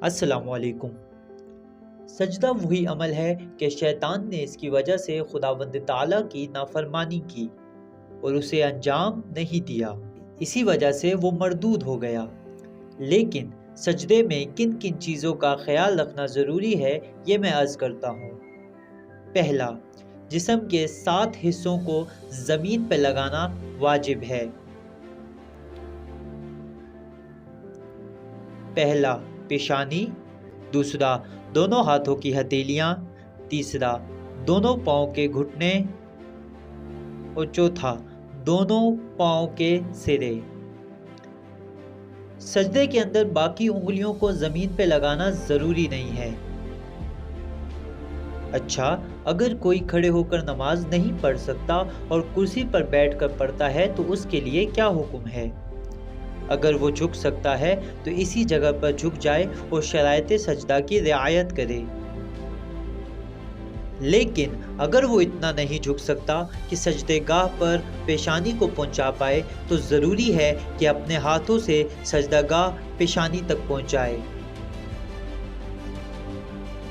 السلام علیکم۔ سجدہ وہی عمل ہے کہ شیطان نے اس کی وجہ سے خداوند تعالیٰ کی نافرمانی کی اور اسے انجام نہیں دیا، اسی وجہ سے وہ مردود ہو گیا۔ لیکن سجدے میں کن کن چیزوں کا خیال رکھنا ضروری ہے یہ میں عرض کرتا ہوں۔ پہلا، جسم کے 7 حصوں کو زمین پہ لگانا واجب ہے۔ پہلا، پیشانی، دوسرا، دونوں ہاتھوں کی ہتھیلیاں، تیسرا، دونوں پاؤں کے گھٹنے اور چوتھا، دونوں پاؤں کے سرے۔ سجدے کے اندر باقی انگلیوں کو زمین پہ لگانا ضروری نہیں ہے۔ اچھا، اگر کوئی کھڑے ہو کر نماز نہیں پڑھ سکتا اور کرسی پر بیٹھ کر پڑھتا ہے تو اس کے لیے کیا حکم ہے؟ اگر وہ جھک سکتا ہے تو اسی جگہ پر جھک جائے اور شرائط سجدہ کی رعایت کرے۔ لیکن اگر وہ اتنا نہیں جھک سکتا کہ سجدے گاہ پر پیشانی کو پہنچا پائے تو ضروری ہے کہ اپنے ہاتھوں سے سجدہ گاہ پیشانی تک پہنچائے۔